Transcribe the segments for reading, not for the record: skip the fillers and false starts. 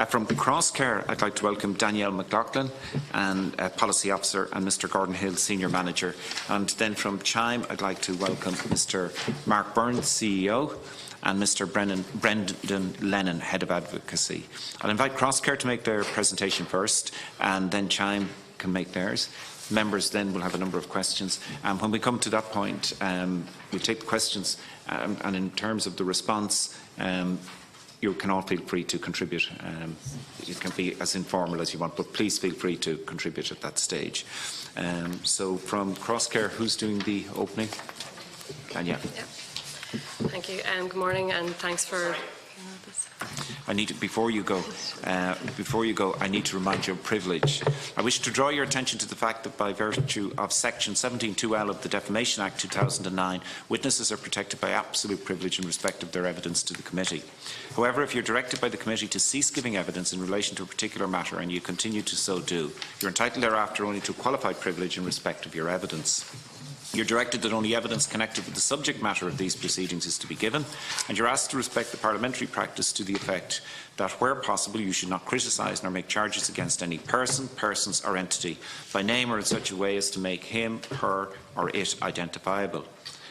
From Crosscare, I'd like to welcome Danielle McLaughlin, and Policy Officer, and Mr Gordon Hill, Senior Manager. And then from Chime, I'd like to welcome Mr Mark Burns, CEO, and Mr Brendan Lennon, Head of Advocacy. I'll invite Crosscare to make their presentation first, and then Chime can make theirs. Members then will have a number of questions. When we come to that point, we'll take the questions, and in terms of the response, you can all feel free to contribute. It can be as informal as you want, but please feel free to contribute at that stage. So from Crosscare, who's doing the opening? Danielle. Yeah. Thank you. Good morning, and thanks for. Before you go, I need to remind you of privilege. I wish to draw your attention to the fact that by virtue of Section 17(2)(l) of the Defamation Act 2009, witnesses are protected by absolute privilege in respect of their evidence to the committee. However, if you're directed by the committee to cease giving evidence in relation to a particular matter and you continue to so do, you're entitled thereafter only to qualified privilege in respect of your evidence. You're directed that only evidence connected with the subject matter of these proceedings is to be given, and you're asked to respect the parliamentary practice to the effect that, where possible, you should not criticise nor make charges against any person, persons or entity by name or in such a way as to make him, her or it identifiable.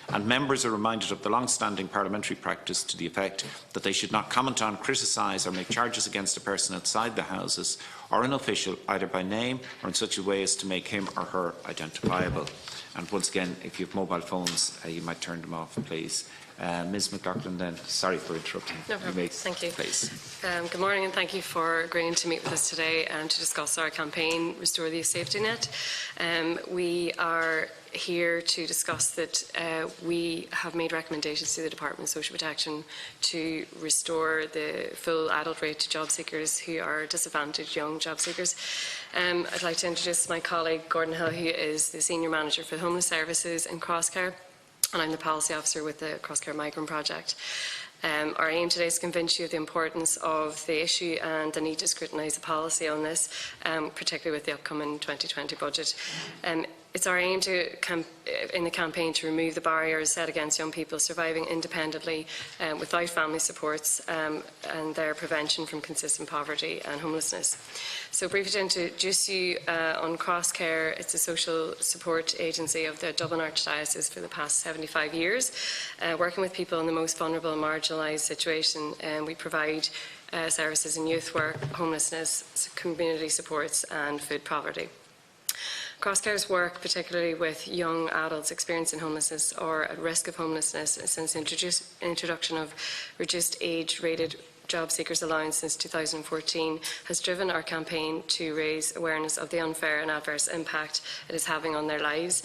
And members are reminded of the long-standing parliamentary practice to the effect that they should not comment on, criticise or make charges against a person outside the Houses or an official either by name or in such a way as to make him or her identifiable. And once again, if you have mobile phones, you might turn them off, please. Ms McLaughlin, then, sorry for interrupting. No problem. Thank you. Please. Good morning, and thank you for agreeing to meet with us today and to discuss our campaign, Restore the Safety Net. We are here to discuss that we have made recommendations to the Department of Social Protection to restore the full adult rate to job seekers who are disadvantaged young job seekers. I'd like to introduce my colleague Gordon Hill, who is the Senior Manager for Homeless Services in Crosscare, and I'm the Policy Officer with the Crosscare Migrant Project. Our aim today is to convince you of the importance of the issue and the need to scrutinise the policy on this, particularly with the upcoming 2020 budget. It's our aim in the campaign to remove the barriers set against young people surviving independently without family supports and their prevention from consistent poverty and homelessness. So briefly to introduce you on Crosscare, it's a social support agency of the Dublin Archdiocese for the past 75 years, working with people in the most vulnerable and marginalised situation. We provide services in youth work, homelessness, community supports and food poverty. Crosscare's work, particularly with young adults experiencing homelessness or at risk of homelessness since the introduction of reduced age-rated job seekers allowance since 2014, has driven our campaign to raise awareness of the unfair and adverse impact it is having on their lives.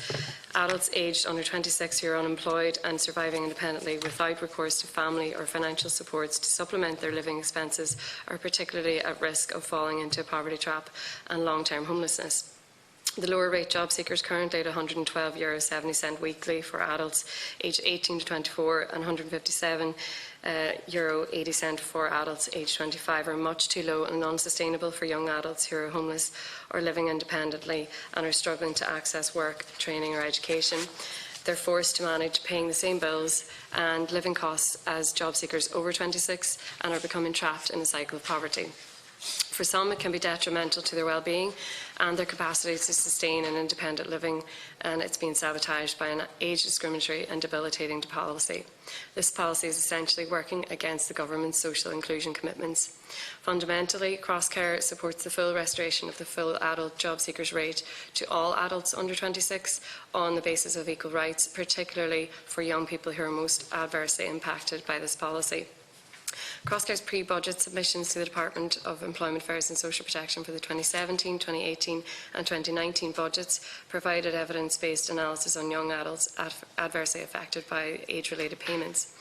Adults aged under 26 who are unemployed and surviving independently without recourse to family or financial supports to supplement their living expenses are particularly at risk of falling into a poverty trap and long-term homelessness. The lower rate job seekers currently at €112.70 weekly for adults aged 18 to 24 and €157.80 for adults aged 25 are much too low and unsustainable for young adults who are homeless or living independently and are struggling to access work, training or education. They're forced to manage paying the same bills and living costs as job seekers over 26 and are becoming trapped in a cycle of poverty. For some, it can be detrimental to their well-being and their capacity to sustain an independent living, and it's been sabotaged by an age-discriminatory and debilitating policy. This policy is essentially working against the government's social inclusion commitments. Fundamentally, Crosscare supports the full restoration of the full adult job seekers rate to all adults under 26 on the basis of equal rights, particularly for young people who are most adversely impacted by this policy. Crosscare's pre-budget submissions to the Department of Employment Affairs and Social Protection for the 2017, 2018 and 2019 budgets provided evidence-based analysis on young adults adversely affected by age-related payments.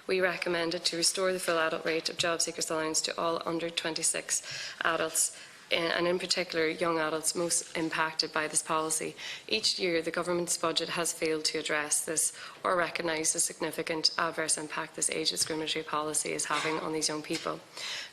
We recommended to restore the full adult rate of job seekers allowance to all under 26 adults, and in particular young adults most impacted by this policy. Each year the government's budget has failed to address this or recognise the significant adverse impact this age discriminatory policy is having on these young people.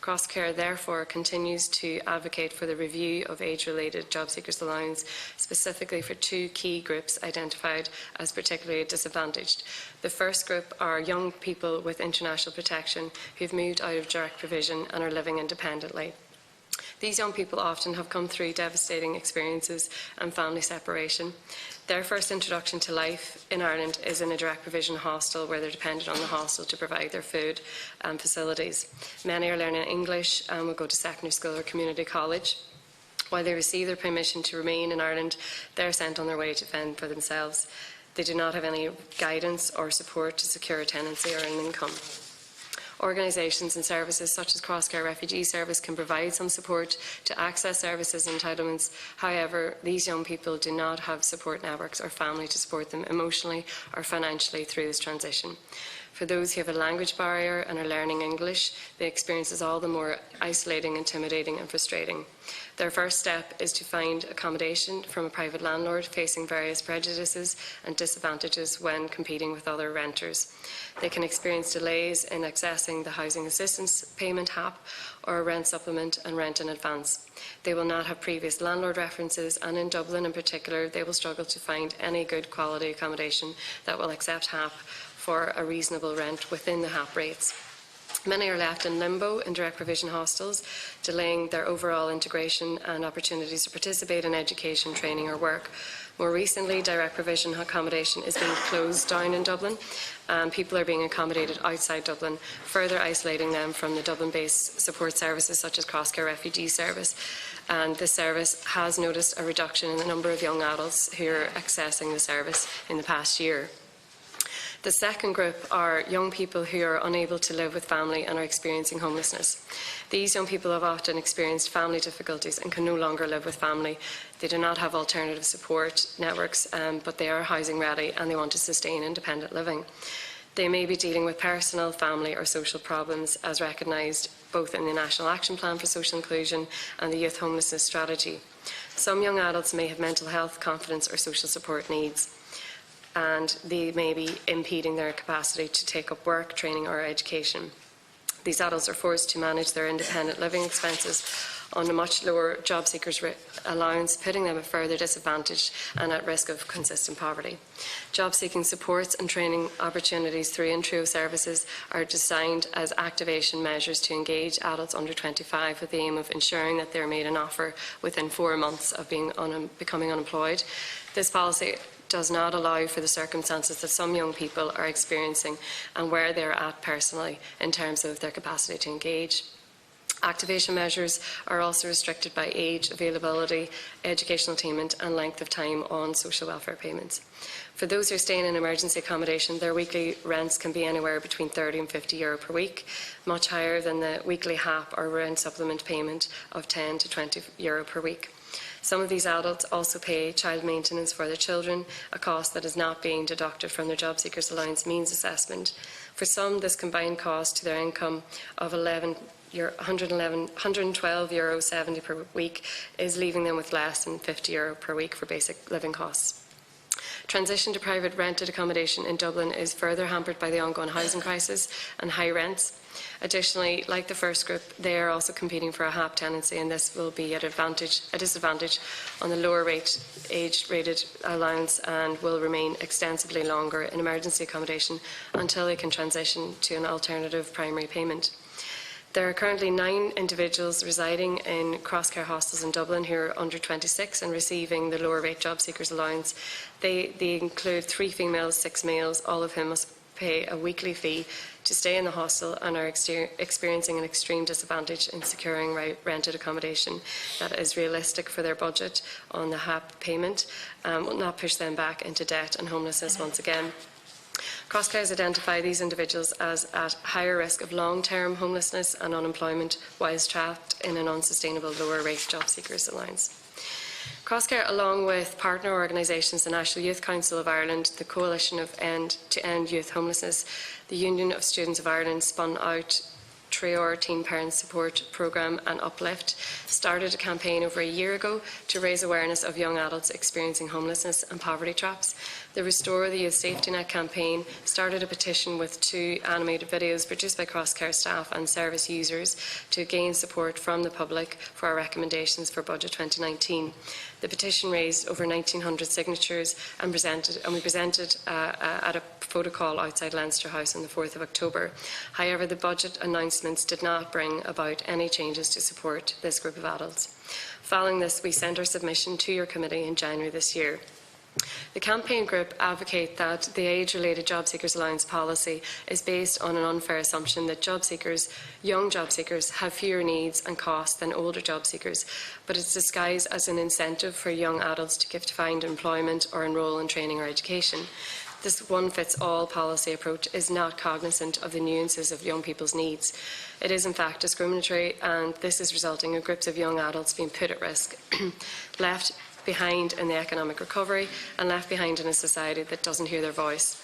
Crosscare therefore continues to advocate for the review of age-related job seekers allowance, specifically for two key groups identified as particularly disadvantaged. The first group are young people with international protection who've moved out of direct provision and are living independently. These young people often have come through devastating experiences and family separation. Their first introduction to life in Ireland is in a direct provision hostel where they're dependent on the hostel to provide their food and facilities. Many are learning English and will go to secondary school or community college. While they receive their permission to remain in Ireland, they're sent on their way to fend for themselves. They do not have any guidance or support to secure a tenancy or an income. Organisations and services such as Crosscare Refugee Service can provide some support to access services and entitlements. However, these young people do not have support networks or family to support them emotionally or financially through this transition. For those who have a language barrier and are learning English, the experience is all the more isolating, intimidating and frustrating. Their first step is to find accommodation from a private landlord, facing various prejudices and disadvantages when competing with other renters. They can experience delays in accessing the housing assistance payment HAP or rent supplement and rent in advance. They will not have previous landlord references, and in Dublin in particular, they will struggle to find any good quality accommodation that will accept HAP for a reasonable rent within the HAP rates. Many are left in limbo in direct provision hostels, delaying their overall integration and opportunities to participate in education, training or work. More recently, direct provision accommodation is being closed down in Dublin, and people are being accommodated outside Dublin, further isolating them from the Dublin-based support services such as Crosscare Refugee Service. And this service has noticed a reduction in the number of young adults who are accessing the service in the past year. The second group are young people who are unable to live with family and are experiencing homelessness. These young people have often experienced family difficulties and can no longer live with family. They do not have alternative support networks, but they are housing ready and they want to sustain independent living. They may be dealing with personal, family or social problems as recognised both in the National Action Plan for Social Inclusion and the Youth Homelessness Strategy. Some young adults may have mental health, confidence or social support needs, and they may be impeding their capacity to take up work, training or education. These adults are forced to manage their independent living expenses on a much lower job seekers allowance, putting them at further disadvantage and at risk of consistent poverty. Job seeking supports and training opportunities through in-trio services are designed as activation measures to engage adults under 25 with the aim of ensuring that they are made an offer within 4 months of becoming unemployed. This policy does not allow for the circumstances that some young people are experiencing and where they are at personally in terms of their capacity to engage. Activation measures are also restricted by age, availability, educational attainment and length of time on social welfare payments. For those who are staying in emergency accommodation, their weekly rents can be anywhere between €30 and €50 per week, much higher than the weekly HAP or rent supplement payment of €10 to €20 per week. Some of these adults also pay child maintenance for their children, a cost that is not being deducted from their job seekers allowance means assessment. For some, this combined cost to their income of €112.70 per week is leaving them with less than €50 per week for basic living costs. Transition to private rented accommodation in Dublin is further hampered by the ongoing housing crisis and high rents. Additionally, like the first group, they are also competing for a HAP tenancy, and this will be a disadvantage on the lower age-rated allowance and will remain extensively longer in emergency accommodation until they can transition to an alternative primary payment. There are currently 9 individuals residing in cross-care hostels in Dublin who are under 26 and receiving the lower rate job seekers allowance. They include 3 females, 6 males, all of whom must pay a weekly fee to stay in the hostel and are experiencing an extreme disadvantage in securing rented accommodation that is realistic for their budget on the HAP payment, will not push them back into debt and homelessness once again. Crosscare has identified these individuals as at higher risk of long-term homelessness and unemployment whilst trapped in an unsustainable lower rate job seekers allowance. Crosscare, along with partner organisations, the National Youth Council of Ireland, the Coalition to End Youth Homelessness, the Union of Students of Ireland, spun out TRIOR Teen Parent Support Programme and Uplift, started a campaign over a year ago to raise awareness of young adults experiencing homelessness and poverty traps. The Restore the Youth Safety Net campaign started a petition with 2 animated videos produced by Crosscare staff and service users to gain support from the public for our recommendations for Budget 2019. The petition raised over 1,900 signatures and we presented at a photo call outside Leinster House on the 4th of October. However, the budget announcements did not bring about any changes to support this group of of adults. Following this, we sent our submission to your committee in January this year. The campaign group advocate that the age-related job seekers allowance policy is based on an unfair assumption that young job seekers have fewer needs and costs than older job seekers, but it's disguised as an incentive for young adults to find employment or enrol in training or education. This one-fits-all policy approach is not cognizant of the nuances of young people's needs. It is in fact discriminatory, and this is resulting in groups of young adults being put at risk, left behind in the economic recovery and left behind in a society that doesn't hear their voice.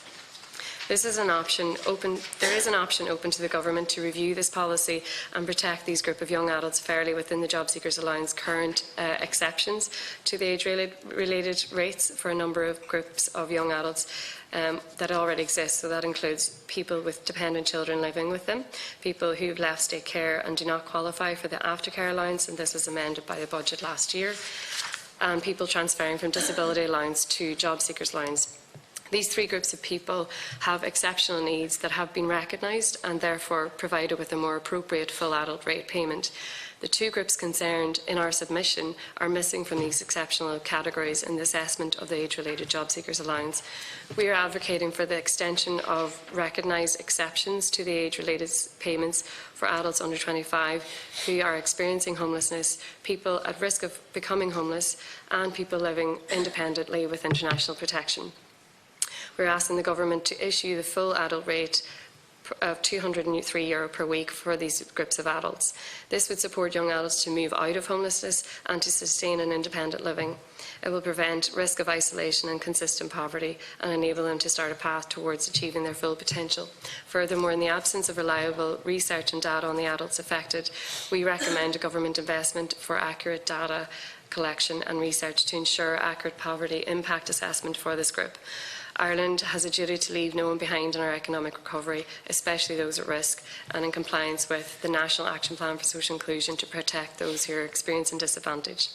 There is an option open to the government to review this policy and protect these group of young adults fairly within the Job Seekers Allowance current exceptions to the age-related rates for a number of groups of young adults that already exist. So that includes people with dependent children living with them, people who have left state care and do not qualify for the aftercare allowance, and this was amended by the budget last year, and people transferring from disability allowance to job seekers allowance. These three groups of people have exceptional needs that have been recognised and therefore provided with a more appropriate full adult rate payment. The two groups concerned in our submission are missing from these exceptional categories in the assessment of the age-related job seekers allowance. We are advocating for the extension of recognised exceptions to the age-related payments for adults under 25 who are experiencing homelessness, people at risk of becoming homeless, and people living independently with international protection. We are asking the government to issue the full adult rate of €203 per week for these groups of adults. This would support young adults to move out of homelessness and to sustain an independent living. It will prevent risk of isolation and consistent poverty and enable them to start a path towards achieving their full potential. Furthermore, in the absence of reliable research and data on the adults affected, we recommend a government investment for accurate data collection and research to ensure accurate poverty impact assessment for this group. Ireland has a duty to leave no one behind in our economic recovery, especially those at risk, and in compliance with the National Action Plan for Social Inclusion to protect those who are experiencing disadvantage.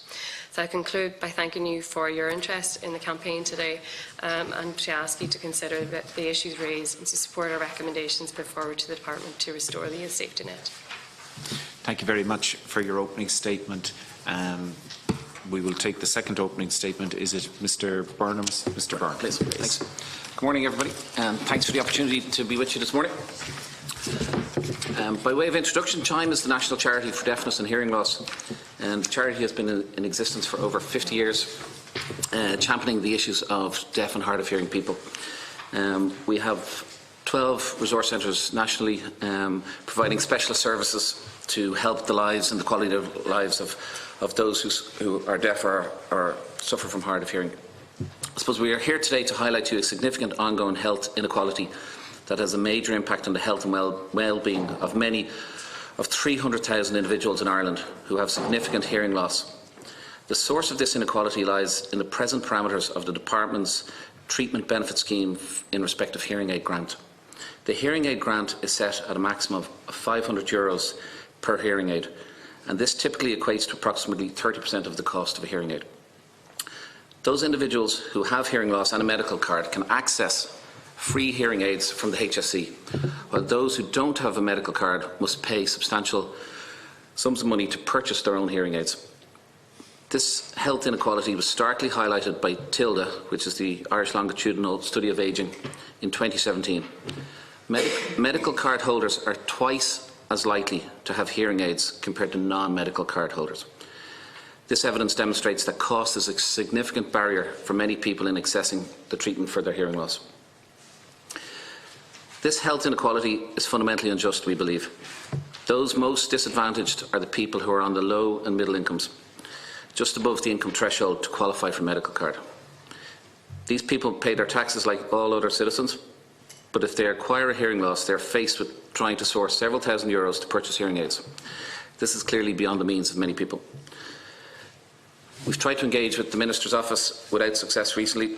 So I conclude by thanking you for your interest in the campaign today and to ask you to consider the issues raised and to support our recommendations put forward to the Department to restore the youth safety net. Thank you very much for your opening statement. We will take the second opening statement. Is it Mr. Burnham's? Mr. Burnham, please. Thanks. Good morning, everybody, and thanks for the opportunity to be with you this morning. By way of introduction, CHIME is the National Charity for Deafness and Hearing Loss, and the charity has been in existence for over 50 years, championing the issues of deaf and hard of hearing people. We have 12 resource centres nationally, providing specialist services to help the lives and the quality of lives of those who are deaf or suffer from hard of hearing. I suppose we are here today to highlight to you a significant ongoing health inequality that has a major impact on the health and well-being of many of 300,000 individuals in Ireland who have significant hearing loss. The source of this inequality lies in the present parameters of the Department's treatment benefit scheme in respect of hearing aid grant. The hearing aid grant is set at a maximum of €500 per hearing aid, and this typically equates to approximately 30% of the cost of a hearing aid. Those individuals who have hearing loss and a medical card can access free hearing aids from the HSE, while those who don't have a medical card must pay substantial sums of money to purchase their own hearing aids. This health inequality was starkly highlighted by TILDA, which is the Irish Longitudinal Study of Ageing, in 2017. Medical card holders are twice as likely to have hearing aids compared to non-medical card holders. This evidence demonstrates that cost is a significant barrier for many people in accessing the treatment for their hearing loss. This health inequality is fundamentally unjust, we believe. Those most disadvantaged are the people who are on the low and middle incomes, just above the income threshold to qualify for a medical card. These people pay their taxes like all other citizens, but if they acquire a hearing loss, they are faced with trying to source several thousand euros to purchase hearing aids. This is clearly beyond the means of many people. We've tried to engage with the Minister's Office without success recently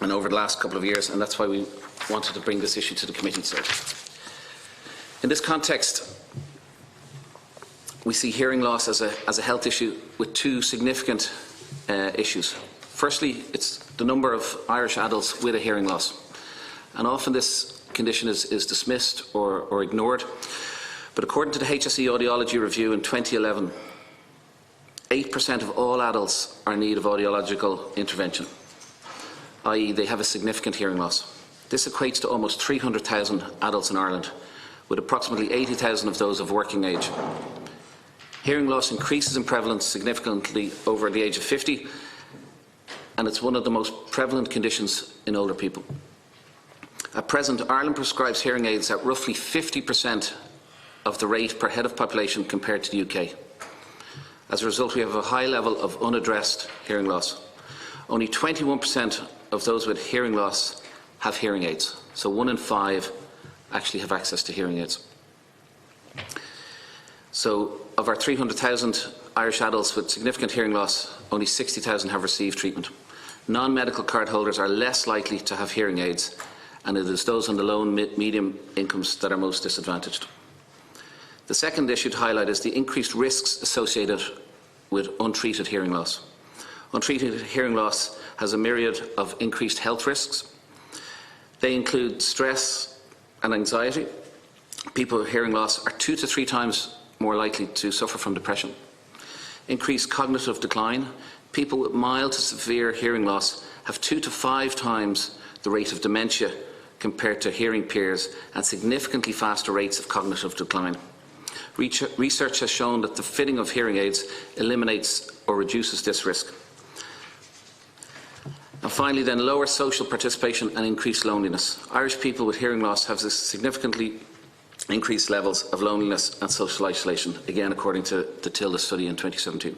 and over the last couple of years, and that's why we wanted to bring this issue to the committee today. In this context, we see hearing loss as a health issue with two significant issues. Firstly, it's the number of Irish adults with a hearing loss. And often this condition is dismissed or ignored. But according to the HSE Audiology Review in 2011, 8% of all adults are in need of audiological intervention, i.e. they have a significant hearing loss. This equates to almost 300,000 adults in Ireland, with approximately 80,000 of those of working age. Hearing loss increases in prevalence significantly over the age of 50, and it's one of the most prevalent conditions in older people. At present, Ireland prescribes hearing aids at roughly 50% of the rate per head of population compared to the UK. As a result, we have a high level of unaddressed hearing loss. Only 21% of those with hearing loss have hearing aids, so 1 in 5 actually have access to hearing aids. So, of our 300,000 Irish adults with significant hearing loss, only 60,000 have received treatment. Non-medical card holders are less likely to have hearing aids, and it is those on the low and medium incomes that are most disadvantaged. The second issue to highlight is the increased risks associated with untreated hearing loss. Untreated hearing loss has a myriad of increased health risks. They include stress and anxiety. People with hearing loss are 2 to 3 times more likely to suffer from depression. Increased cognitive decline. People with mild to severe hearing loss have 2 to 5 times the rate of dementia compared to hearing peers, and significantly faster rates of cognitive decline. Research has shown that the fitting of hearing aids eliminates or reduces this risk. And finally, then, lower social participation and increased loneliness. Irish people with hearing loss have significantly increased levels of loneliness and social isolation, again according to the TILDA study in 2017.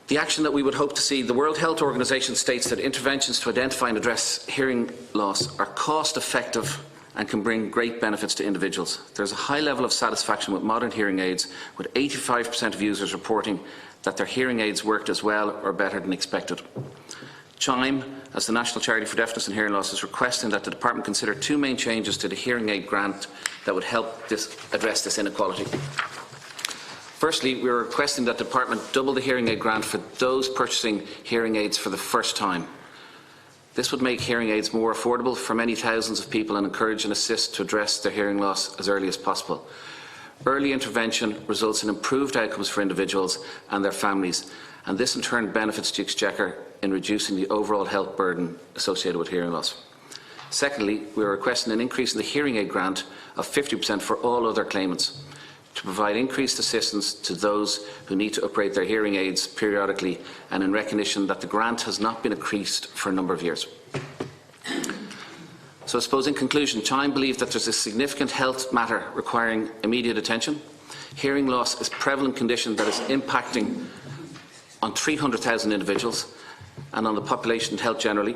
The action that we would hope to see, the World Health Organization states that interventions to identify and address hearing loss are cost effective and can bring great benefits to individuals. There is a high level of satisfaction with modern hearing aids, with 85% of users reporting that their hearing aids worked as well or better than expected. CHIME, as the National Charity for Deafness and Hearing Loss, is requesting that the Department consider 2 main changes to the hearing aid grant that would help address this inequality. Firstly, we are requesting that the Department double the hearing aid grant for those purchasing hearing aids for the first time. This would make hearing aids more affordable for many thousands of people and encourage and assist to address their hearing loss as early as possible. Early intervention results in improved outcomes for individuals and their families, and this in turn benefits the Exchequer in reducing the overall health burden associated with hearing loss. Secondly, we are requesting an increase in the hearing aid grant of 50% for all other claimants, to provide increased assistance to those who need to upgrade their hearing aids periodically, and in recognition that the grant has not been increased for a number of years. So I suppose in conclusion, CHIME believe that there is a significant health matter requiring immediate attention. Hearing loss is a prevalent condition that is impacting on 300,000 individuals and on the population and health generally.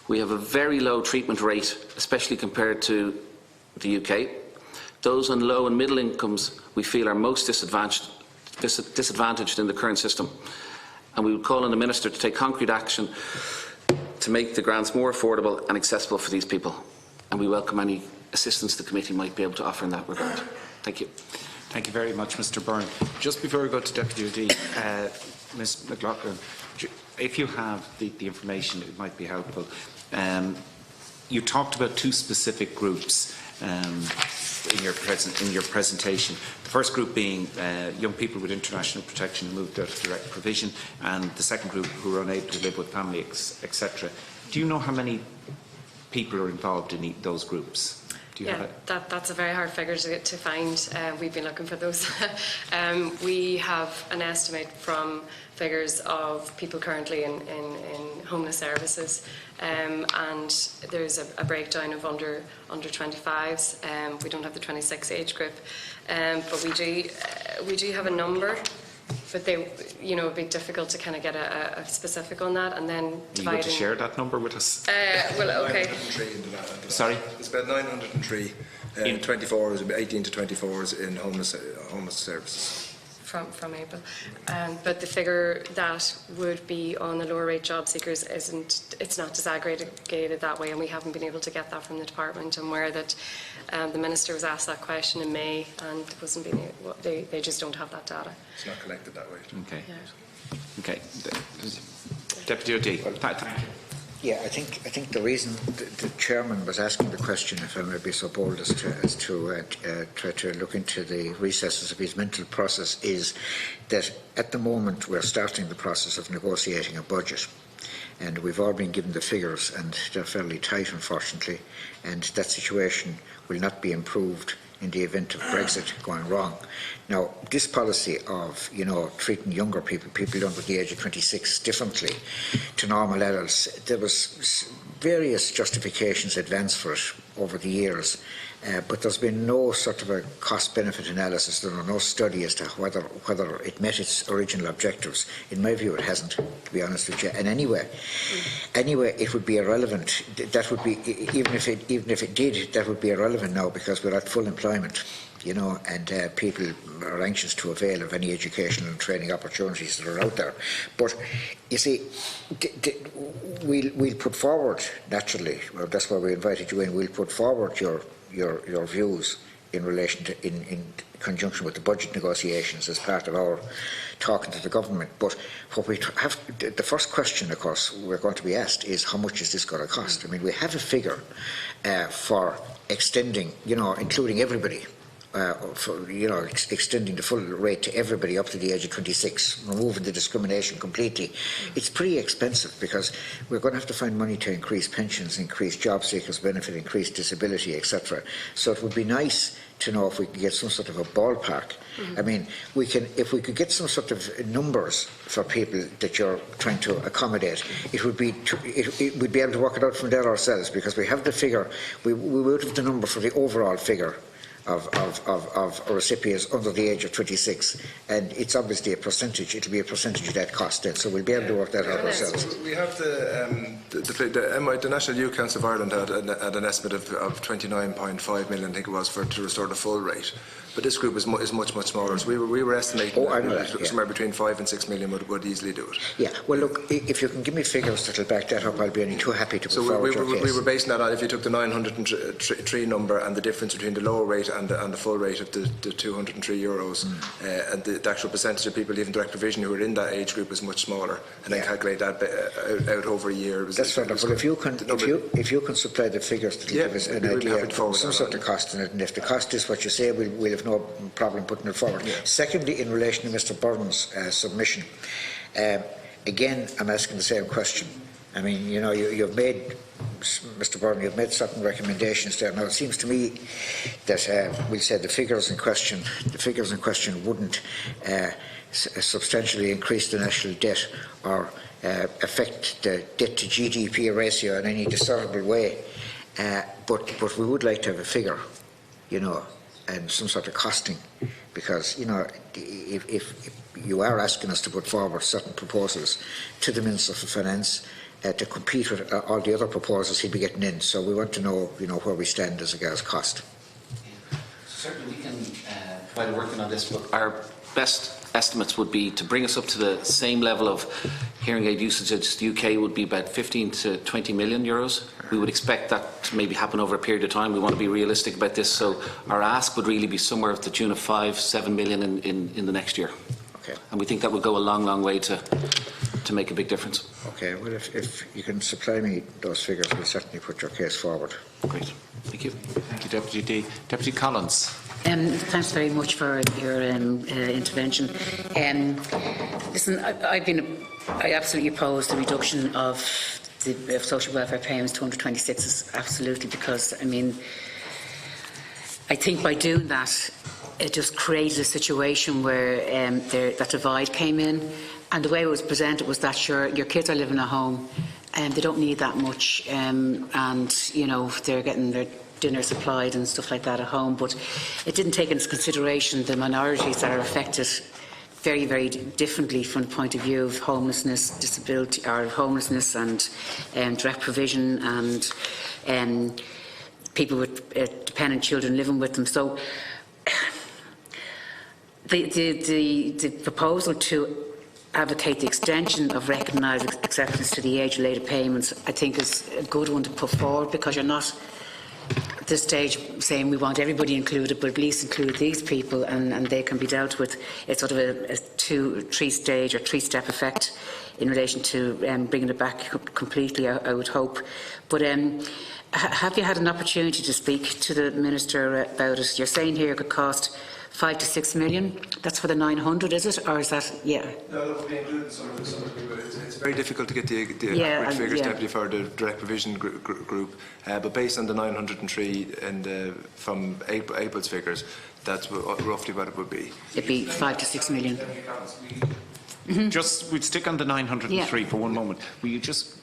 We have a very low treatment rate, especially compared to the UK. Those on low and middle incomes we feel are most disadvantaged in the current system, and we would call on the Minister to take concrete action to make the grants more affordable and accessible for these people, and we welcome any assistance the committee might be able to offer in that regard. Thank you. Thank you very much, Mr. Byrne. Just before we go to Deputy O'Dea, Ms McLaughlin, if you have the information, it might be helpful. You talked about 2 specific groups in your presentation. The first group being young people with international protection who moved out of direct provision, and the second group who are unable to live with family, etc. Do you know how many people are involved in those groups? Do you have it? That's a very hard figure to find. We've been looking for those. We have an estimate from figures of people currently in homeless services, and there's a breakdown of under 25s. We don't have the 26 age group, but we do have a number. But it'd be difficult to kind of get a specific on that, and then are you going to share that number with us? Well, okay. Sorry? It's about 903 in 24s, 18 to 24s in homeless services. From April, but the figure that would be on the lower rate job seekers it's not disaggregated that way, and we haven't been able to get that from the department. I'm aware that the Minister was asked that question in May, and they just don't have that data. It's not collected that way. Okay. Yeah. Okay. Deputy O'Dea. Yeah, I think the reason the chairman was asking the question, if I may be so bold as to try to look into the recesses of his mental process, is that at the moment we're starting the process of negotiating a budget. And we've all been given the figures, and they're fairly tight, unfortunately, and that situation will not be improved in the event of Brexit going wrong. Now, this policy of, treating younger people under the age of 26 differently to normal adults, there was various justifications advanced for it over the years, but there's been no sort of a cost-benefit analysis. There are no study as to whether it met its original objectives. In my view, it hasn't, to be honest with you. And anyway, it would be irrelevant. That would be, even if it did, that would be irrelevant now, because we're at full employment, and people are anxious to avail of any educational and training opportunities that are out there. But you see, we'll put forward, naturally, well, that's why we invited you in, we'll put forward your views in relation to, in conjunction with the budget negotiations as part of our talking to the government. But what we have, the first question, of course, we're going to be asked is, how much is this going to cost? I mean, we have a figure for extending, including everybody, extending the full rate to everybody up to the age of 26, removing the discrimination completely. It's pretty expensive, because we're going to have to find money to increase pensions, increase job seekers benefit, increase disability, etc. So it would be nice to know if we could get some sort of a ballpark. I mean, if we could get some sort of numbers for people that you're trying to accommodate, we'd be able to work it out from there ourselves, because we have the figure, we would have the number for the overall figure of recipients under the age of 26, and it's obviously a percentage. It'll be a percentage of that cost then, so we'll be able to work that out ourselves. We have the National Youth Council of Ireland had an estimate of 29.5 million, I think it was, to restore the full rate. But this group is much smaller. So we were estimating somewhere between 5 and 6 million would easily do it. Yeah. Well, look, if you can give me figures that'll back that up, I'll be only too happy to put forward your case. We were basing that on, if you took the 903 number and the difference between the lower rate and the full rate of the 203 euros, and the actual percentage of people leaving direct provision who are in that age group is much smaller, and then calculate that out over a year. That's fair enough. Well, if you can supply the figures to give us an idea of some sort of cost in it, and if the cost is what you say, we'll have no problem putting it forward. Yeah. Secondly, in relation to Mr. Byrne's submission, again, I'm asking the same question. I mean, you've made, Mr. Byrne, you've made certain recommendations there. Now, it seems to me that we'll say the figures in question wouldn't substantially increase the national debt or affect the debt to GDP ratio in any discernible way. But we would like to have a figure, and some sort of costing, because if you are asking us to put forward certain proposals to the Minister for Finance to compete with all the other proposals he'd be getting in, so we want to know where we stand as regards cost. Certainly we can while working on this, but our best estimates would be to bring us up to the same level of hearing aid usage as the UK would be about 15 to 20 million euros. We would expect that to maybe happen over a period of time. We want to be realistic about this, so our ask would really be somewhere of the tune of 5-7 million in the next year. Okay. And we think that would go a long way to make a big difference. Okay, well, if you can supply me those figures, we'll certainly put your case forward. Great. Thank you. Thank you, Deputy D. Deputy Collins. Thanks very much for your intervention. Listen, I absolutely oppose the reduction of the social welfare payments to under 26s, absolutely, because I think by doing that, it just created a situation where that divide came in, and the way it was presented was that your kids are living at home and they don't need that much, and they're getting their dinner supplied and stuff like that at home, but it didn't take into consideration the minorities that are affected very differently from the point of view of homelessness, disability, or homelessness and direct provision, and people with dependent children living with them. So the proposal to advocate the extension of recognised acceptance to the age-related payments, I think, is a good one to put forward, because you're not at this stage saying we want everybody included, but at least include these people, and they can be dealt with. It's sort of a three-stage or three-step effect in relation to bringing it back completely, I would hope. But have you had an opportunity to speak to the Minister about it? You're saying here it could cost 5 to 6 million. That's for the 900, is it? Or is that, yeah? No, that would be included some of the it's very difficult to get the accurate figures, yeah. Deputy, for the direct provision group. But based on the 903 and from April's figures, that's roughly what it would be. It'd be 5 to 6 million. Just, we'd stick on the 903 for one moment. Will you just...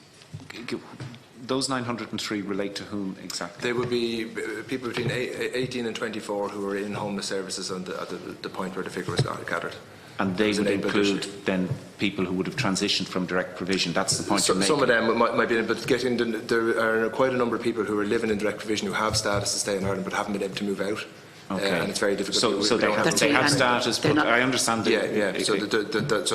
Those 903 relate to whom exactly? They would be people between 18 and 24 who are in homeless services at the point where the figure was gathered. And they would include then people who would have transitioned from direct provision. That's the point you're making. Some of them might be, but there are quite a number of people who are living in direct provision who have status to stay in Ireland but haven't been able to move out. Okay. And it's very difficult. So they have status, but I understand. So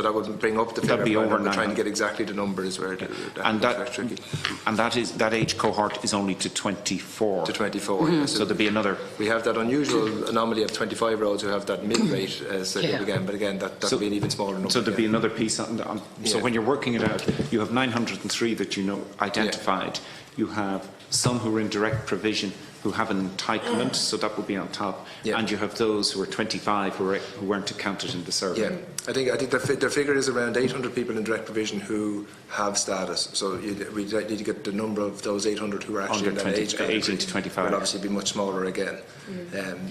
that would bring up the figure. That'd be over 900. Trying to get exactly the numbers where that's tricky. And that age cohort is only to 24. To 24. So there'd be another. We have that unusual anomaly of 25-year-olds who have that mid-rate again, but again that would be an even smaller number. So there'd be another piece. So when you're working it out, you have 903 that identified. You have some who are in direct provision who have an entitlement, so that would be on top, and you have those who are 25 who weren't accounted in the survey. Yeah, I think their figure is around 800 people in direct provision who have status. So we need to get the number of those 800 who are actually under in that age category. 18 to 25. Will obviously be much smaller again.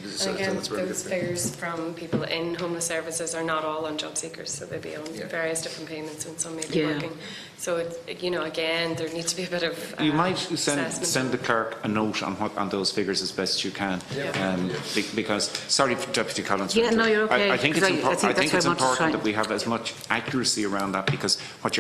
So again, those figures from people in homeless services are not all on job seekers, so they'd be on various different payments, and some may be working. So again, there needs to be a bit of you might send the clerk a note on those figures as best you can, because sorry, Deputy Collins. Yeah, no, you're okay. I think it's important that we have as much accuracy around that, because what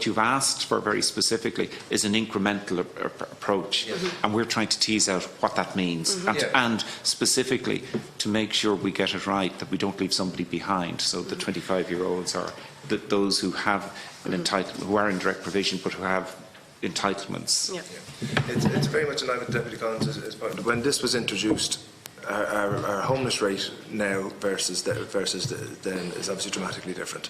you've asked for very specifically is an incremental approach, and we're trying to tease out what that means, and specifically to make sure we get it right, that we don't leave somebody behind. So the 25-year-olds are those who have an entitlement, who are in direct provision but who have entitlements. It's very much in line with Deputy Collins' point. When this was introduced, our homeless rate now versus then is obviously dramatically different.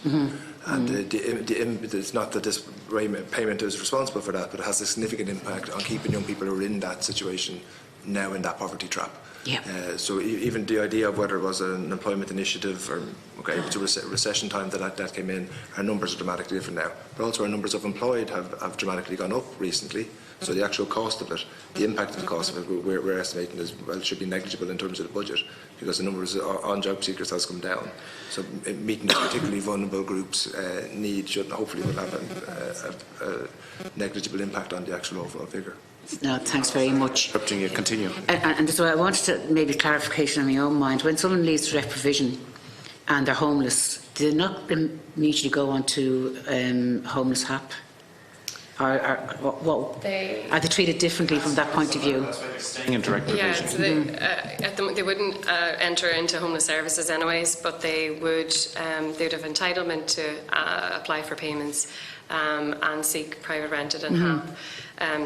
And it's not that this payment is responsible for that, but it has a significant impact on keeping young people who are in that situation now in that poverty trap. So even the idea of whether it was an employment initiative or it was a recession time that came in, our numbers are dramatically different now. But also our numbers of employed have dramatically gone up recently. So the actual cost of it, the impact of the cost of it, we're estimating should be negligible in terms of the budget, because the numbers on job seekers has come down. So meeting these particularly vulnerable groups' need hopefully will have a negligible impact on the actual overall figure. No, thanks very much. Interrupting you, continue. And so I wanted to maybe clarification in my own mind. When someone leaves direct provision and they're homeless, do they not immediately go on to homeless HAP? Are they treated differently from that point of view? Staying in direct provision. So they wouldn't enter into homeless services anyways, but they would have entitlement to apply for payments and seek private rented and HAP.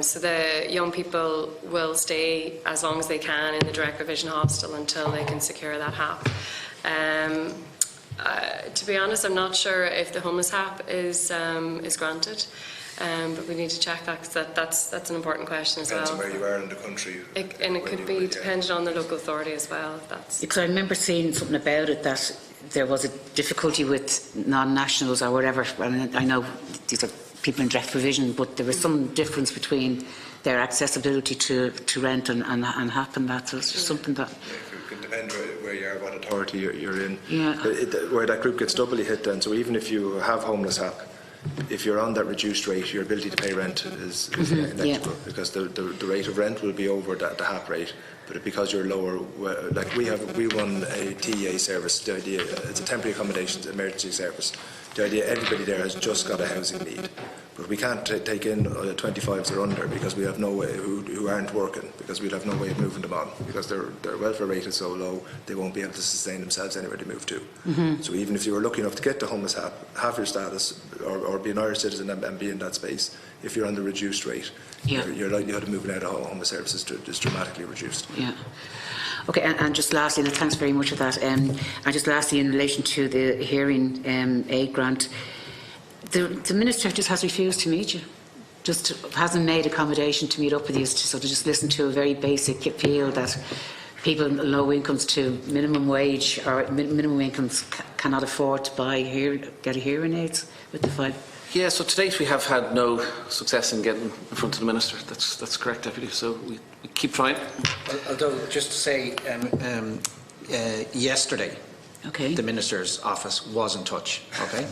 So the young people will stay as long as they can in the direct provision hostel until they can secure that HAP. To be honest, I'm not sure if the homeless HAP is granted. But we need to check that, because that's an important question as well. Depends on where you are in the country. And it could be dependent on the local authority as well. Because I remember seeing something about it, that there was a difficulty with non-nationals or whatever. I know these are people in direct provision, but there was some difference between their accessibility to rent and HAP and that. So it's just something that... It can depend where you are, what authority you're in. Where that group gets doubly hit then. So even if you have homeless HAP, if you're on that reduced rate, your ability to pay rent is negligible, because the rate of rent will be over the HAP rate. But because you're lower, like we run a TEA service. The idea, it's a temporary accommodations emergency service. The idea, everybody there has just got a housing need, but we can't take in 25s or under, because we have no way, who aren't working, because we'll have no way of moving them on, because their welfare rate is so low they won't be able to sustain themselves anywhere to move to. So even if you were lucky enough to get the homeless HAP, have your status, or be an Irish citizen and be in that space, if you're on the reduced rate, your likelihood of moving out of homeless services is dramatically reduced. Okay, and just lastly, and thanks very much for that, and just lastly, in relation to the hearing aid grant, The Minister just has refused to meet you. Just hasn't made accommodation to meet up with you, to sort of just listen to a very basic appeal that people in low incomes to minimum wage or minimum incomes cannot afford to get a hearing aids with the 5. Yeah, so to date we have had no success in getting in front of the Minister. That's correct, Deputy. So we keep trying. Although, just to say, yesterday, Okay. the Minister's office was in touch, okay,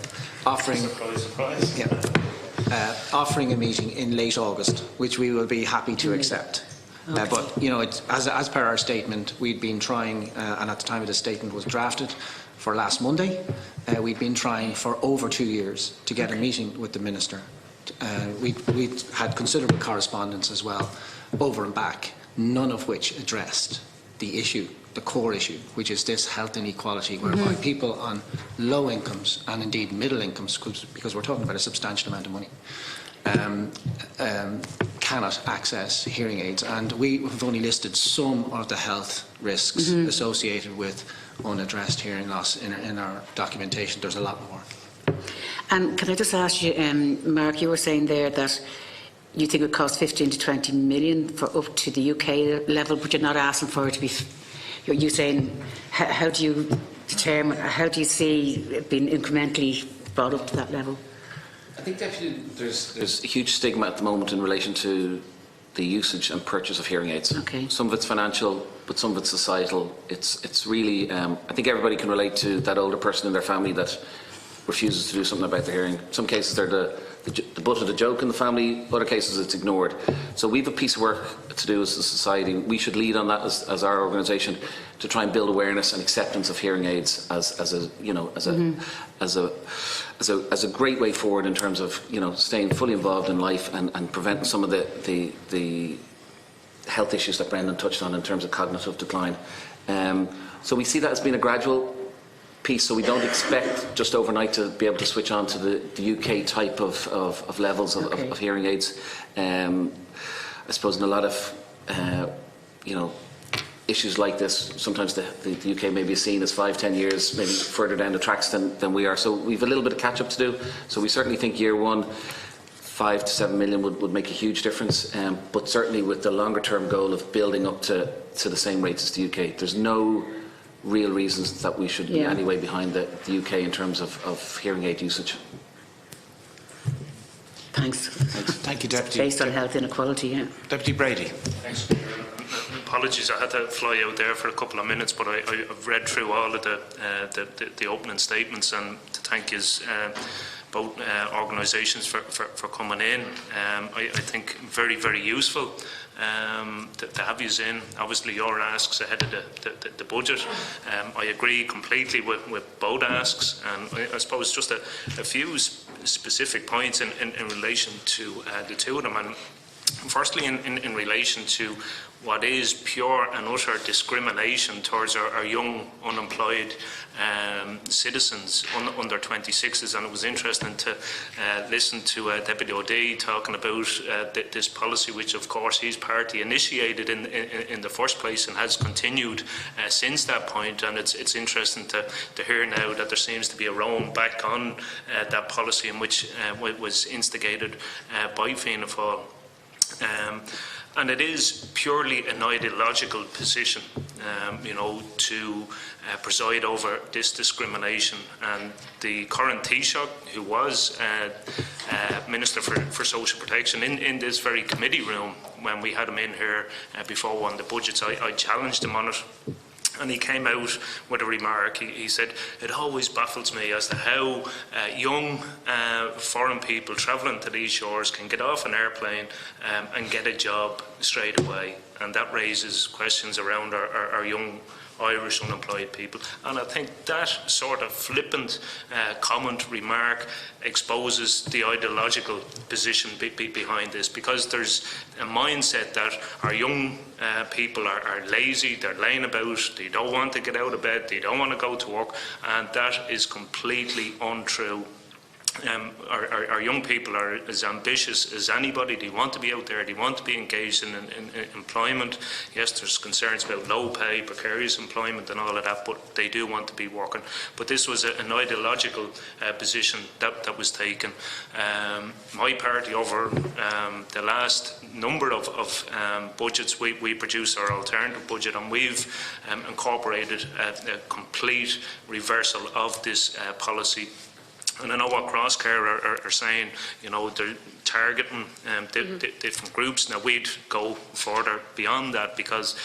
offering, Surprise. yeah, offering a meeting in late August, which we will be happy to accept. Okay. But, you know, as per our statement, we'd been trying, and at the time of the statement was drafted, for last Monday, we'd been trying for over 2 years to get a meeting with the Minister. We'd had considerable correspondence as well, over and back, none of which addressed the issue, the core issue, which is this health inequality, whereby people on low incomes and indeed middle incomes, because we're talking about a substantial amount of money, cannot access hearing aids. And we have only listed some of the health risks associated with unaddressed hearing loss in our documentation. There's a lot more. And can I just ask you, Mark, you were saying there that you think it would cost 15 to 20 million for up to the UK level, but you're not asking for it to be. You're saying, how do you determine? How do you see it being incrementally brought up to that level? I think definitely there's a huge stigma at the moment in relation to the usage and purchase of hearing aids. Okay. Some of it's financial, but some of it's societal. It's really, I think everybody can relate to that older person in their family that refuses to do something about their hearing. In some cases they're the butt of the joke in the family, other cases it's ignored. So we have a piece of work to do as a society. We should lead on that as our organisation to try and build awareness and acceptance of hearing aids as a great way forward in terms of staying fully involved in life and preventing some of the health issues that Brendan touched on in terms of cognitive decline. So we see that as being a gradual piece, so we don't expect just overnight to be able to switch on to the UK type of levels of hearing aids. I suppose in a lot of issues like this, sometimes the UK may be seen as 5-10 years maybe further down the tracks than we are. So we've a little bit of catch up to do. So we certainly think year one, 5 to 7 million would make a huge difference. But certainly with the longer term goal of building up to the same rates as the UK, there's no real reasons that we should be any way behind the UK in terms of hearing aid usage. Thanks. Thank you, Deputy. Based on health inequality, yeah. Deputy Brady. Thanks. Apologies, I had to fly out there for a couple of minutes, but I've read through all of the opening statements, and to thank yous, both organisations for coming in. I think very, very useful to have yous in. Obviously your asks ahead of the budget. I agree completely with both asks, and I suppose just a few specific points in relation to the two of them. And firstly, in relation to what is pure and utter discrimination towards our young unemployed citizens under 26s, and it was interesting to listen to Deputy O'Dea talking about this policy, which of course his party initiated in the first place and has continued since that point. And it's interesting to hear now that there seems to be a roam back on that policy, in which was instigated by Fianna Fáil. And it is purely an ideological position, to preside over this discrimination. And the current Taoiseach, who was Minister for Social Protection, in this very committee room, when we had him in here before one of the budgets, I challenged him on it. And he came out with a remark. He said, "It always baffles me as to how young foreign people travelling to these shores can get off an airplane and get a job straight away." And that raises questions around our young Irish unemployed people. And I think that sort of flippant comment, remark, exposes the ideological position behind this, because there's a mindset that our young people are lazy, they're laying about, they don't want to get out of bed, they don't want to go to work, and that is completely untrue. our young people are as ambitious as anybody. They want to be out there, they want to be engaged in employment. Yes, there's concerns about low pay, precarious employment and all of that, but they do want to be working. But this was an ideological position that was taken. My party, over the last number of budgets, we produced our alternative budget, and we've incorporated a complete reversal of this policy. And I know what Crosscare are saying, you know, they're targeting different groups. Now, we'd go further beyond that, because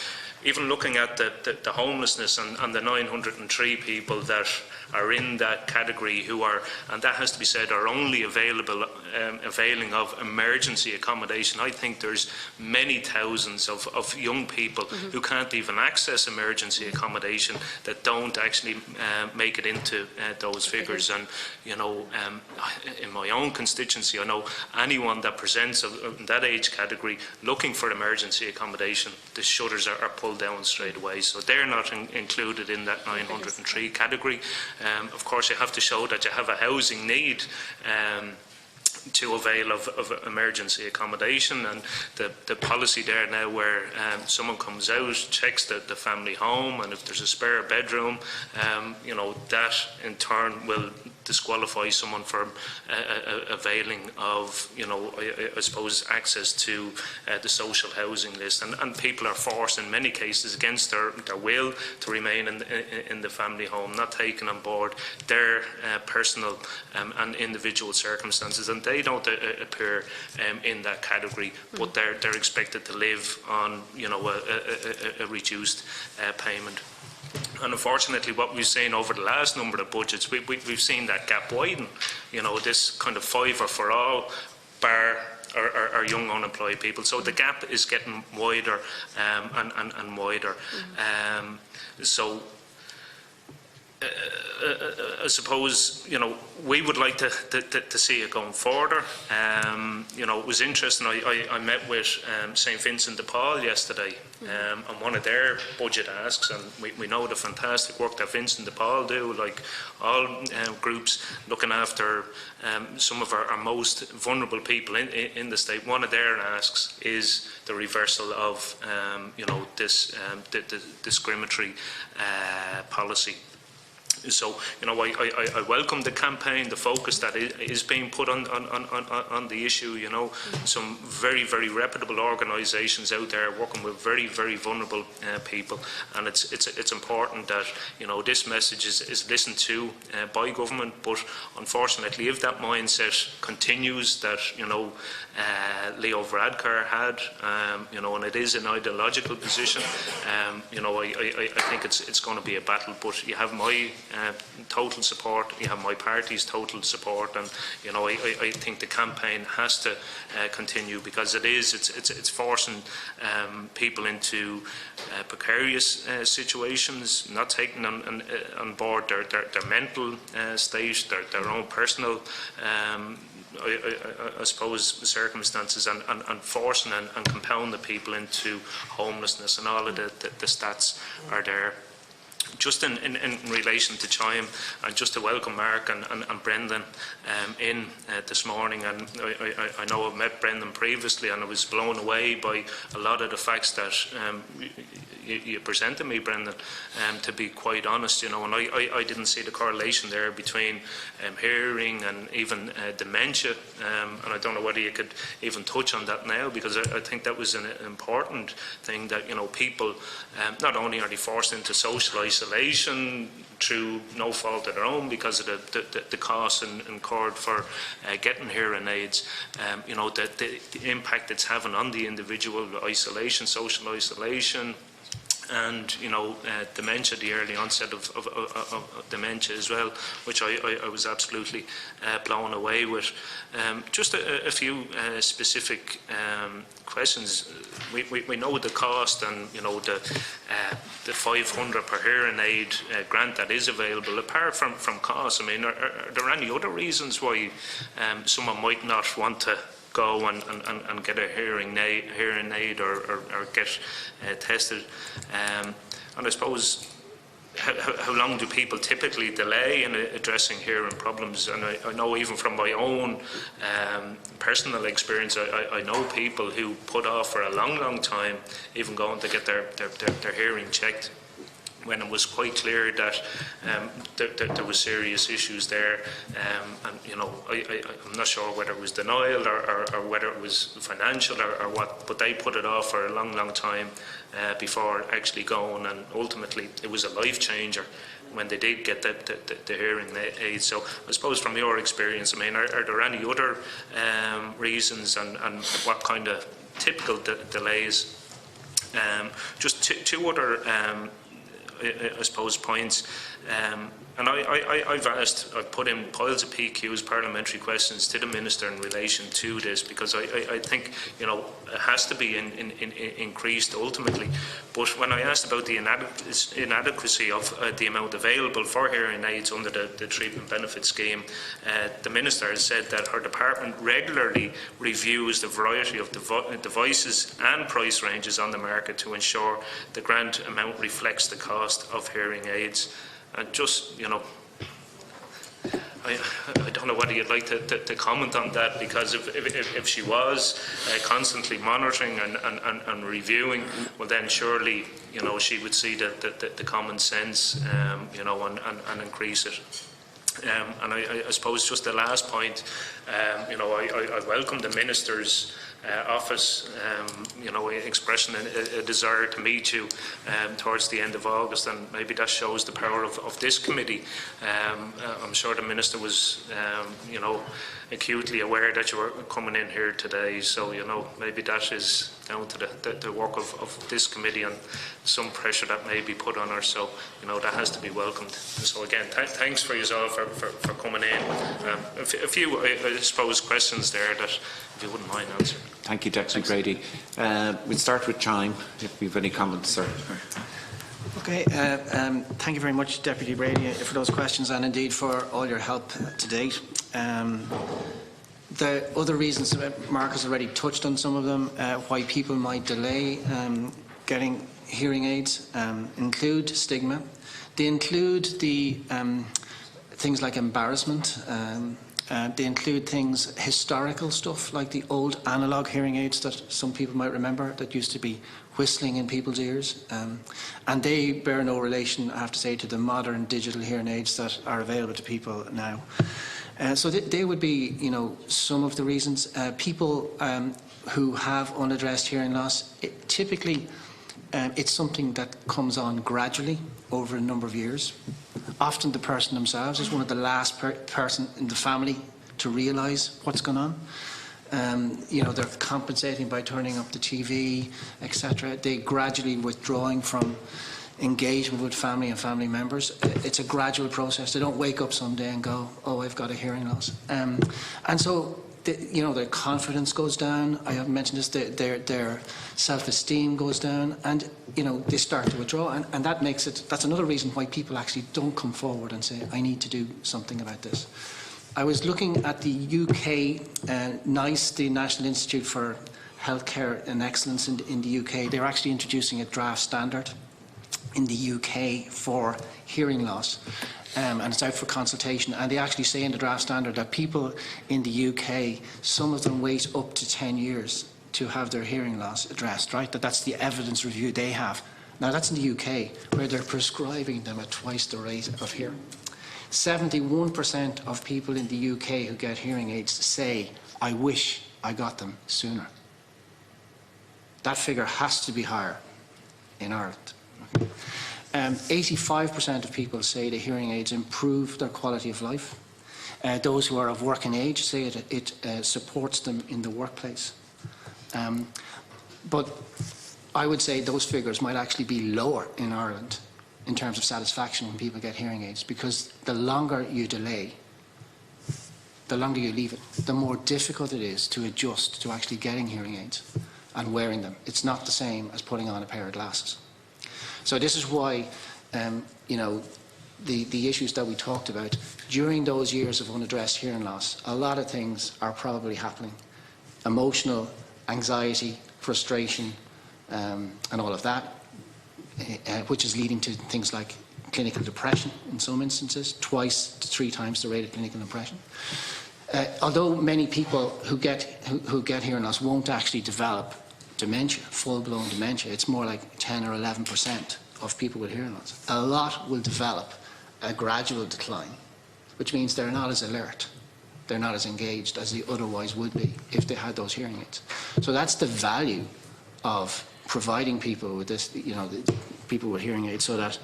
even looking at the homelessness and the 903 people that are in that category who are, and that has to be said, are only availing of emergency accommodation. I think there's many thousands of young people who can't even access emergency accommodation that don't actually make it into those figures. And, you know, in my own constituency, I know anyone that presents in that age category looking for emergency accommodation, the shutters are pulled down straight away. So they're not included in that 903 category. Of course, you have to show that you have a housing need to avail of emergency accommodation, and the policy there now where someone comes out, checks the family home, and if there's a spare bedroom, you know, that in turn will disqualify someone from availing of, you know, I suppose, access to the social housing list, and people are forced in many cases against their will to remain in the family home, not taking on board their personal and individual circumstances, and they don't appear in that category, but they're expected to live on, you know, a reduced payment. And unfortunately, what we've seen over the last number of budgets, we've seen that gap widen. You know, this kind of fiver for all, bar our young unemployed people. So the gap is getting wider and wider. So I suppose, you know, we would like to see it going further. You know, it was interesting. I met with St Vincent de Paul yesterday on one of their budget asks, and we know the fantastic work that Vincent de Paul do, like all groups looking after some of our most vulnerable people in the state. One of their asks is the reversal of you know, this discriminatory policy. So, you know, I welcome the campaign, the focus that is being put on the issue. You know, some very, very reputable organisations out there working with very, very vulnerable people, and it's important that, you know, this message is listened to by government. But unfortunately, if that mindset continues that, you know, Leo Varadkar had, you know, and it is an ideological position, you know, I think it's going to be a battle. But you have my total support, you have my party's total support, and, you know, I think the campaign has to continue, because it's forcing people into precarious situations, not taking on board their mental state, their own personal I suppose circumstances, and forcing and compounding people into homelessness, and all of the stats are there. Just in relation to Chime, and just to welcome Mark and Brendan in this morning, and I know I've met Brendan previously, and I was blown away by a lot of the facts that you presented me, Brendan, to be quite honest, you know, and I didn't see the correlation there between hearing and even dementia, and I don't know whether you could even touch on that now, because I think that was an important thing, that, you know, people, not only are they forced into social isolation through no fault of their own because of the costs incurred for getting hearing aids, you know, the impact it's having on the individual, isolation, social isolation, and, you know, dementia, the early onset of dementia as well, which I was absolutely blown away with. Just a few specific questions. We know the cost, and, you know, the 500 per hearing aid grant that is available. Apart from cost, I mean, are there any other reasons why someone might not want to go and get a hearing aid or get tested? And I suppose how long do people typically delay in addressing hearing problems? And I know even from my own personal experience, I know people who put off for a long time even going to get their hearing checked, when it was quite clear that there was serious issues there. And you know, I'm not sure whether it was denial or whether it was financial or what, but they put it off for a long time before actually going, and ultimately it was a life changer when they did get the hearing aid. So I suppose from your experience, I mean, are there any other reasons, and what kind of typical delays? Just two other I suppose points, and I've put in piles of PQs, parliamentary questions, to the Minister in relation to this, because I think, you know, it has to be increased ultimately. But when I asked about the inadequacy of the amount available for hearing aids under the treatment benefit scheme, the Minister has said that her department regularly reviews the variety of devices and price ranges on the market to ensure the grant amount reflects the cost of hearing aids. And just, you know, I don't know whether you'd like to comment on that, because if she was constantly monitoring and reviewing, well then surely, you know, she would see the common sense, you know, and increase it. And I suppose just the last point, you know, I welcome the Minister's office, you know, expressing a desire to meet you towards the end of August, and maybe that shows the power of this committee. I'm sure the Minister was, you know, acutely aware that you were coming in here today, so, you know, maybe that is down to the work of this committee and some pressure that may be put on her, so, you know, that has to be welcomed. And so again, thanks for yourself for coming in. A few, I suppose, questions there that, if you wouldn't mind answering. Thank you, Deputy Brady. We'll start with time, if you have any comments, sir. Okay, thank you very much, Deputy Brady, for those questions, and indeed for all your help to date. The other reasons, Mark has already touched on some of them, why people might delay getting hearing aids, include stigma. They include the things like embarrassment. They include things, historical stuff, like the old analogue hearing aids that some people might remember that used to be whistling in people's ears. And they bear no relation, I have to say, to the modern digital hearing aids that are available to people now. So they would be, you know, some of the reasons. People who have unaddressed hearing loss, typically it's something that comes on gradually over a number of years. Often the person themselves is one of the last person in the family to realise what's going on. You know, they're compensating by turning up the TV, etc. They gradually withdrawing from engagement with family and family members. It's a gradual process. They don't wake up someday and go, oh, I've got a hearing loss. And so, you know, their confidence goes down. I haven't mentioned this. Their self-esteem goes down, and you know, they start to withdraw, and that makes it. That's another reason why people actually don't come forward and say, I need to do something about this. I was looking at the UK NICE, the National Institute for Healthcare and Excellence in the UK. They're actually introducing a draft standard in the UK for hearing loss, and it's out for consultation. And they actually say in the draft standard that people in the UK, some of them wait up to 10 years to have their hearing loss addressed, right? That's the evidence review they have. Now that's in the UK, where they're prescribing them at twice the rate of hearing. 71% of people in the UK who get hearing aids say, I wish I got them sooner. That figure has to be higher in Ireland. 85% of people say the hearing aids improve their quality of life. Those who are of working age say it supports them in the workplace. But I would say those figures might actually be lower in Ireland in terms of satisfaction when people get hearing aids, because the longer you delay, the longer you leave it, the more difficult it is to adjust to actually getting hearing aids and wearing them. It's not the same as putting on a pair of glasses. So this is why, you know, the issues that we talked about, during those years of unaddressed hearing loss, a lot of things are probably happening. Emotional, anxiety, frustration, and all of that, which is leading to things like clinical depression in some instances, 2 to 3 times the rate of clinical depression. Although many people who get hearing loss won't actually develop dementia, full-blown dementia, it's more like 10 or 11% of people with hearing loss. A lot will develop a gradual decline, which means they're not as alert, they're not as engaged as they otherwise would be if they had those hearing aids. So that's the value of providing people with this, people with hearing aids, so that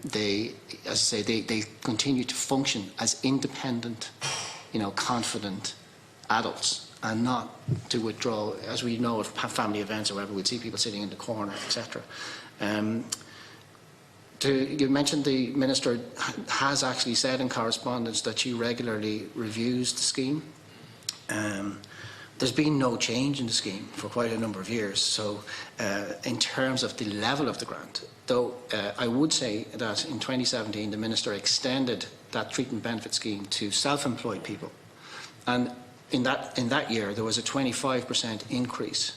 they, as I say, they continue to function as independent, confident adults, and not to withdraw, as we know at family events or whatever, we'd see people sitting in the corner, etc. You mentioned the Minister has actually said in correspondence that she regularly reviews the scheme. There's been no change in the scheme for quite a number of years. So in terms of the level of the grant, though I would say that in 2017 the Minister extended that treatment benefit scheme to self-employed people. And in that year there was a 25% increase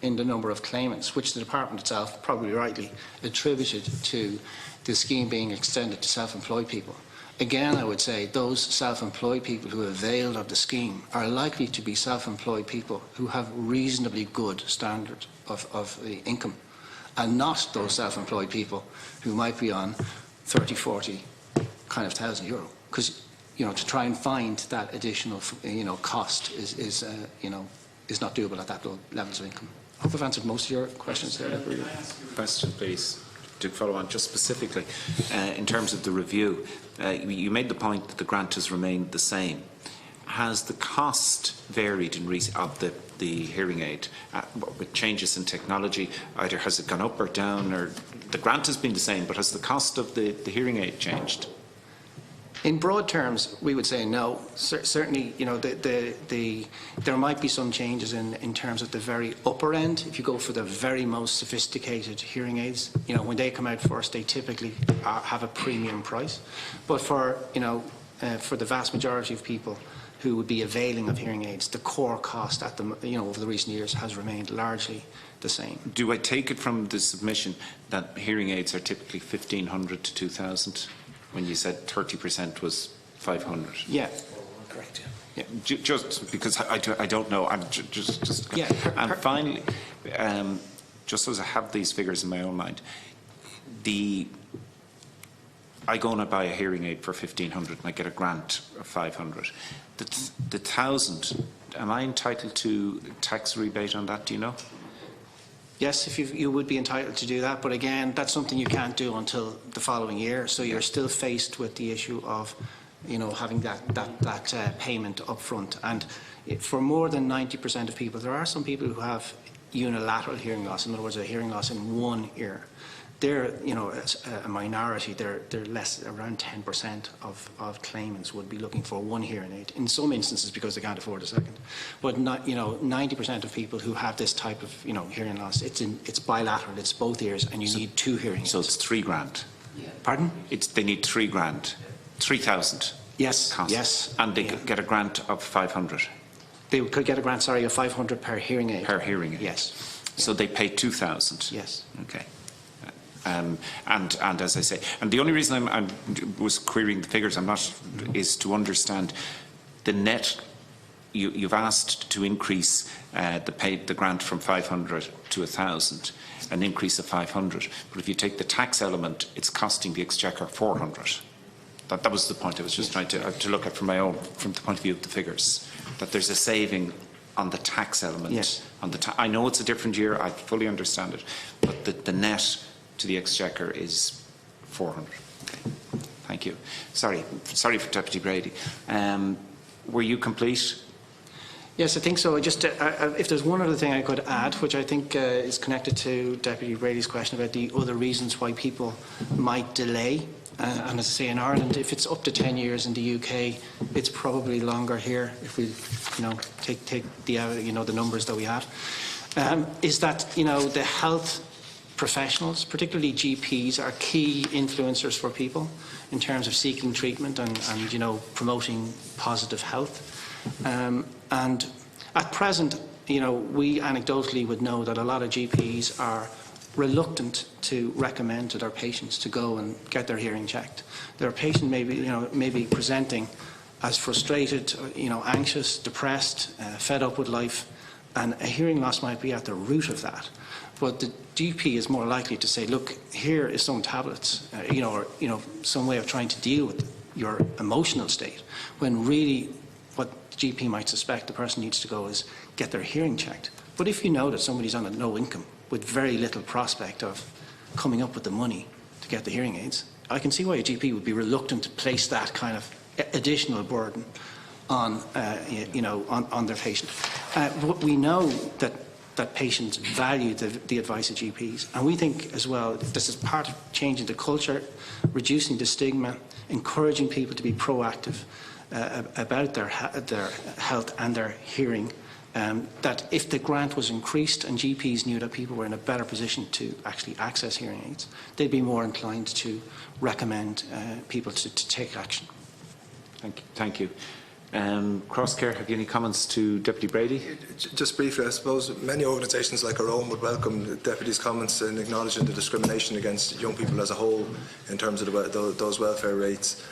in the number of claimants, which the Department itself, probably rightly, attributed to the scheme being extended to self-employed people. Again, I would say those self-employed people who availed of the scheme are likely to be self-employed people who have reasonably good standard of the income, and not those self-employed people who might be on 30, 40 kind of €1,000, because to try and find that additional cost is not doable at that low levels of income. I hope I've answered most of your questions there. Can I ask you a question, please, to follow on just specifically in terms of the review? You made the point that the grant has remained the same. Has the cost varied in of the hearing aid with changes in technology? Either has it gone up or down, or the grant has been the same, but has the cost of the hearing aid changed? In broad terms, we would say no. Certainly, there might be some changes in terms of the very upper end. If you go for the very most sophisticated hearing aids, when they come out first, they typically have a premium price. But for the vast majority of people who would be availing of hearing aids, the core cost at over the recent years has remained largely the same. Do I take it from the submission that hearing aids are typically 1,500 to 2,000? When you said 30% was 500. Yeah. Correct. Yeah. Just because I don't know. I'm just. Yeah. And finally, just as I have these figures in my own mind, I go and I buy a hearing aid for 1,500 and I get a grant of 500. The 1,000. Am I entitled to tax rebate on that? Do you know? Yes, if you would be entitled to do that, but again, that's something you can't do until the following year. So you're still faced with the issue of, having that payment up front. And for more than 90% of people, there are some people who have unilateral hearing loss. In other words, a hearing loss in one ear. They're, a minority. They're less, around 10% of claimants would be looking for one hearing aid. In some instances, because they can't afford a second. But not, 90% of people who have this type of, hearing loss, it's bilateral. It's both ears, and you need 2 hearing aids. So it's $3,000. Yeah. Pardon? They need $3,000, 3,000. Yes. Cost. Yes. And they get a grant of 500. They could get a grant, sorry, of 500 per hearing aid. Per hearing aid. Yes. So they pay 2,000. Yes. Okay. And as I say, and the only reason I was querying the figures, is to understand the net. You've asked to increase the grant from 500 to 1,000, an increase of 500. But if you take the tax element, it's costing the Exchequer 400. That was the point I was just trying to look at from the point of view of the figures. That there's a saving on the tax element. Yes. I know it's a different year. I fully understand it, but the net to the Exchequer is 400. Okay. Thank you. Sorry for Deputy Brady. Were you complete? Yes, I think so. Just if there's one other thing I could add, which I think is connected to Deputy Brady's question about the other reasons why people might delay. And as I say, in Ireland, if it's up to 10 years, in the UK, it's probably longer here. If we, take the numbers that we have, is that the health professionals, particularly GPs, are key influencers for people in terms of seeking treatment and promoting positive health. And at present, we anecdotally would know that a lot of GPs are reluctant to recommend to their patients to go and get their hearing checked. Their patient may be presenting as frustrated, anxious, depressed, fed up with life, and a hearing loss might be at the root of that. But the GP is more likely to say, look, here is some tablets, or some way of trying to deal with your emotional state, when really what the GP might suspect the person needs to go is get their hearing checked. But if you know that somebody's on a no income with very little prospect of coming up with the money to get the hearing aids, I can see why a GP would be reluctant to place that kind of additional burden on, on their patient. But we know that patients value the advice of GPs, and we think as well this is part of changing the culture, reducing the stigma, encouraging people to be proactive about their health and their hearing. That if the grant was increased and GPs knew that people were in a better position to actually access hearing aids, they'd be more inclined to recommend people to take action. Thank you. Crosscare, have you any comments to Deputy Brady? Just briefly, I suppose many organisations like our own would welcome the Deputy's comments in acknowledging the discrimination against young people as a whole in terms of those welfare rates.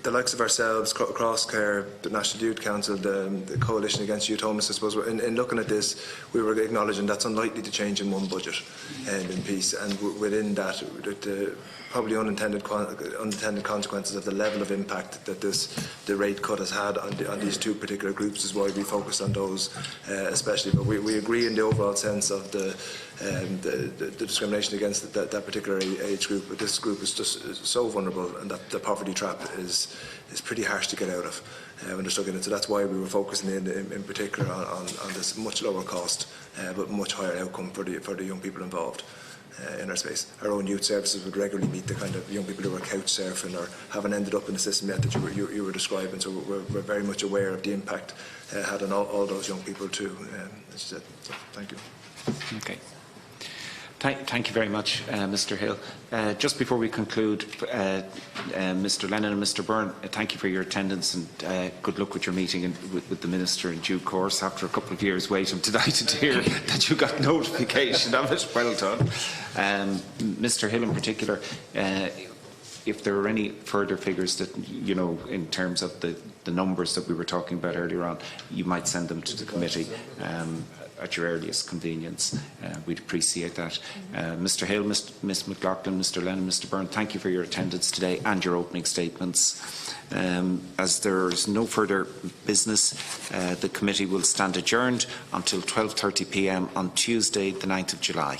The likes of ourselves, Crosscare, the National Youth Council, the Coalition Against Youth Homelessness, I suppose, in looking at this, we were acknowledging that's unlikely to change in one budget in peace, and within that, the probably unintended consequences of the level of impact that the rate cut has had on these two particular groups is why we focus on those especially. But we agree in the overall sense of the discrimination against that particular age group. But this group is just so vulnerable, and that the poverty trap is pretty harsh to get out of when they're stuck in it. So that's why we were focusing in particular on this much lower cost but much higher outcome for the young people involved in our space. Our own youth services would regularly meet the kind of young people who are couch surfing or haven't ended up in the system yet that you were describing. So we're very much aware of the impact had on all those young people too. So thank you. Okay. Thank you very much, Mr. Hill. Just before we conclude, Mr. Lennon and Mr. Byrne, thank you for your attendance, and good luck with your meeting with the Minister in due course. After a couple of years waiting, I'm delighted to hear that you got notification of it. Well done. Mr. Hill in particular, if there are any further figures that, in terms of the numbers that we were talking about earlier on, you might send them to the committee at your earliest convenience. We'd appreciate that. Mr. Hill, Ms. McLaughlin, Mr. Lennon, Mr. Byrne, thank you for your attendance today and your opening statements. As there is no further business, the committee will stand adjourned until 12:30 p.m. on Tuesday, the 9th of July.